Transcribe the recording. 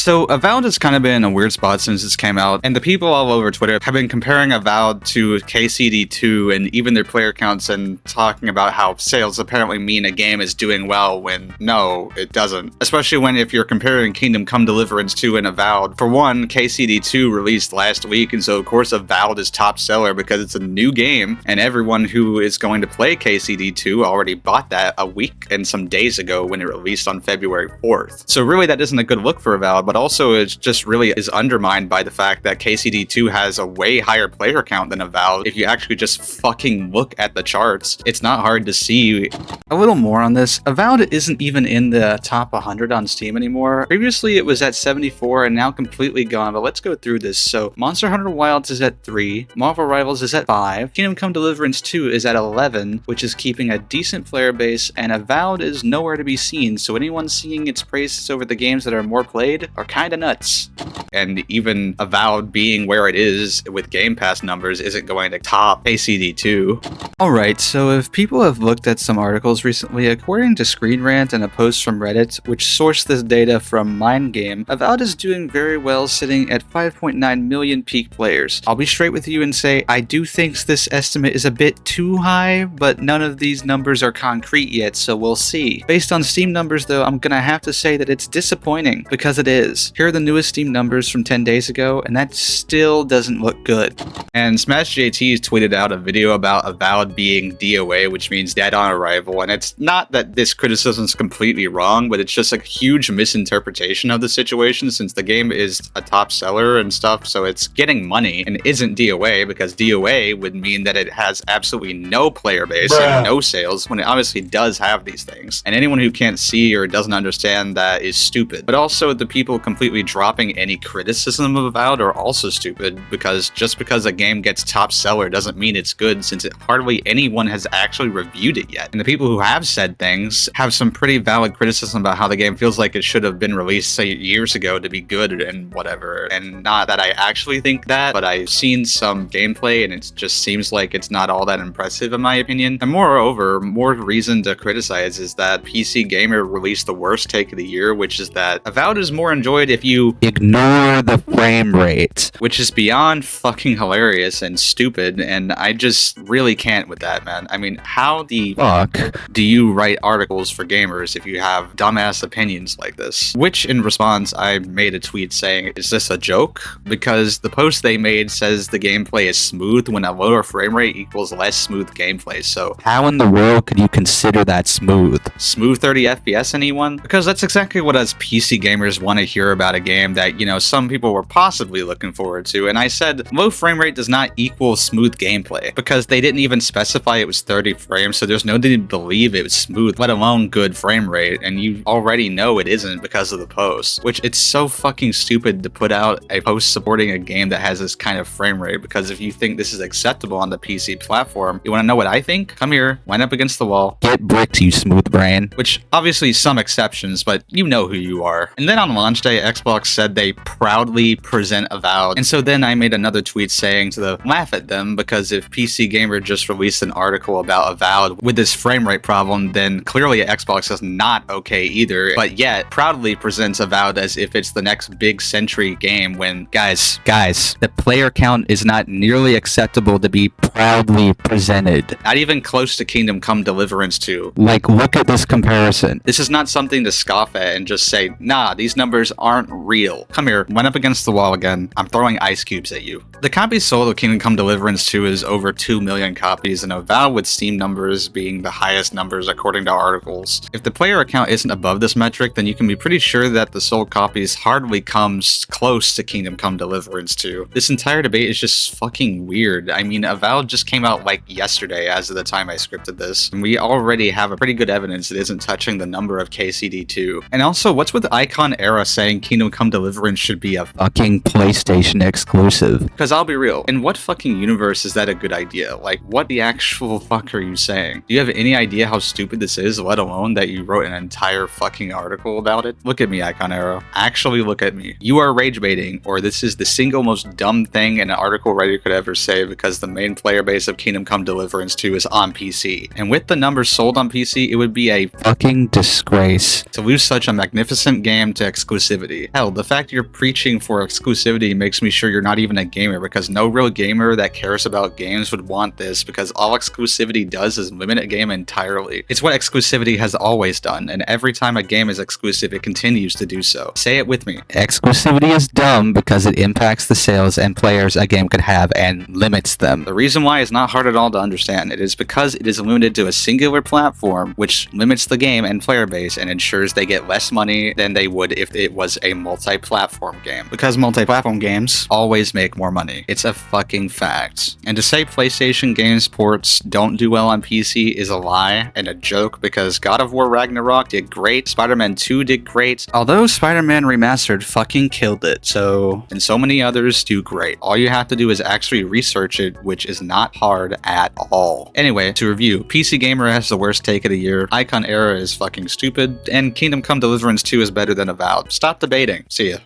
So Avowed has kind of been in a weird spot since this came out, and the people all over Twitter have been comparing Avowed to KCD2 and even their player counts and talking about how sales apparently mean a game is doing well when no, it doesn't. Especially when if you're comparing Kingdom Come Deliverance 2 and Avowed. For one, KCD2 released last week, and so of course Avowed is top seller because it's a new game, and everyone who is going to play KCD2 already bought that a week and some days ago when it released on February 4th. So really that isn't a good look for Avowed, but also it just really is undermined by the fact that KCD2 has a way higher player count than Avowed. If you actually just fucking look at the charts, it's not hard to see. A little more on this, Avowed isn't even in the top 100 on Steam anymore. Previously it was at 74 and now completely gone, but let's go through this. So Monster Hunter Wilds is at 3, Marvel Rivals is at 5, Kingdom Come Deliverance 2 is at 11, which is keeping a decent player base, and Avowed is nowhere to be seen, so anyone seeing its praises over the games that are more played are kinda nuts. And even Avowed being where it is with Game Pass numbers isn't going to top KCD2. Alright, so if people have looked at some articles recently, according to Screen Rant and a post from Reddit, which sourced this data from MindGame, Avowed is doing very well, sitting at 5.9 million peak players. I'll be straight with you and say, I do think this estimate is a bit too high, but none of these numbers are concrete yet, so we'll see. Based on Steam numbers though, I'm gonna have to say that it's disappointing, because it is. Here are the newest Steam numbers from 10 days ago, and that still doesn't look good. And Smash JT tweeted out a video about Avowed being DOA, which means dead on arrival, and it's not that this criticism is completely wrong, but it's just a huge misinterpretation of the situation since the game is a top seller and stuff, so it's getting money and isn't DOA, because DOA would mean that it has absolutely no player base and no sales, when it obviously does have these things. And anyone who can't see or doesn't understand that is stupid. But also the people completely dropping any criticism of Avowed are also stupid, because just because a game gets top seller doesn't mean it's good, since hardly anyone has actually reviewed it yet. And the people who have said things have some pretty valid criticism about how the game feels like it should have been released, say, years ago to be good and whatever. And not that I actually think that, but I've seen some gameplay and it just seems like it's not all that impressive in my opinion. And moreover, more reason to criticize is that PC Gamer released the worst take of the year, which is that Avowed is more enjoyed if you ignore the frame rate, which is beyond fucking hilarious and stupid, and I just really can't with that, man. I mean, how the fuck do you write articles for gamers if you have dumbass opinions like this? Which, in response, I made a tweet saying, is this a joke? Because the post they made says the gameplay is smooth when a lower frame rate equals less smooth gameplay, so how in the world could you consider that smooth? Smooth 30 FPS, anyone? Because that's exactly what us PC gamers want to hear about a game that, you know, some people were possibly looking forward to, and I said low frame rate does not equal smooth gameplay, because they didn't even specify it was 30 frames, so there's no need to believe it was smooth, let alone good frame rate, and you already know it isn't because of the post, which it's so fucking stupid to put out a post supporting a game that has this kind of frame rate, because if you think this is acceptable on the PC platform, you want to know what I think? Come here, line up against the wall, get bricked, you smooth brain. Which, obviously some exceptions, but you know who you are. And then on launch day, Xbox said they proudly present Avowed, and so then I made another tweet saying to laugh at them, because if PC Gamer just released an article about Avowed with this frame rate problem, then clearly Xbox is not okay either, but yet proudly presents Avowed as if it's the next big century game, when guys, the player count is not nearly acceptable to be proudly presented. Not even close to Kingdom Come Deliverance 2. Like, look at this comparison. This is not something to scoff at and just say, nah, these numbers aren't real. Come here, went up against the wall again. I'm throwing ice cubes at you. The copies sold of Kingdom Come Deliverance 2 is over 2 million copies, and Avowed with Steam numbers being the highest numbers according to articles. If the player account isn't above this metric, then you can be pretty sure that the sold copies hardly comes close to Kingdom Come Deliverance 2. This entire debate is just fucking weird. I mean, Avowed just came out like yesterday as of the time I scripted this, and we already have a pretty good evidence it isn't touching the number of KCD2. And also, what's with Icon Era saying Kingdom Come Deliverance should be a fucking PlayStation exclusive? Because I'll be real, in what fucking universe is that a good idea? Like, what the actual fuck are you saying? Do you have any idea how stupid this is, let alone that you wrote an entire fucking article about it? Look at me, Icon Arrow. Actually look at me. You are rage baiting, or this is the single most dumb thing an article writer could ever say, because the main player base of Kingdom Come Deliverance 2 is on PC. And with the numbers sold on PC, it would be a fucking disgrace to lose such a magnificent game to exclusivity exclusivity. Hell, the fact you're preaching for exclusivity makes me sure you're not even a gamer, because no real gamer that cares about games would want this, because all exclusivity does is limit a game entirely. It's what exclusivity has always done, and every time a game is exclusive, it continues to do so. Say it with me. Exclusivity is dumb because it impacts the sales and players a game could have and limits them. The reason why is not hard at all to understand. It is because it is limited to a singular platform, which limits the game and player base and ensures they get less money than they would if it was a multi-platform game. Because multi-platform games always make more money. It's a fucking fact. And to say PlayStation games ports don't do well on PC is a lie and a joke, because God of War Ragnarok did great, Spider-Man 2 did great, although Spider-Man Remastered fucking killed it, and so many others do great. All you have to do is actually research it, which is not hard at all. Anyway, to review, PC Gamer has the worst take of the year, Icon Era is fucking stupid, and Kingdom Come Deliverance 2 is better than Avowed. Stop debating. See ya.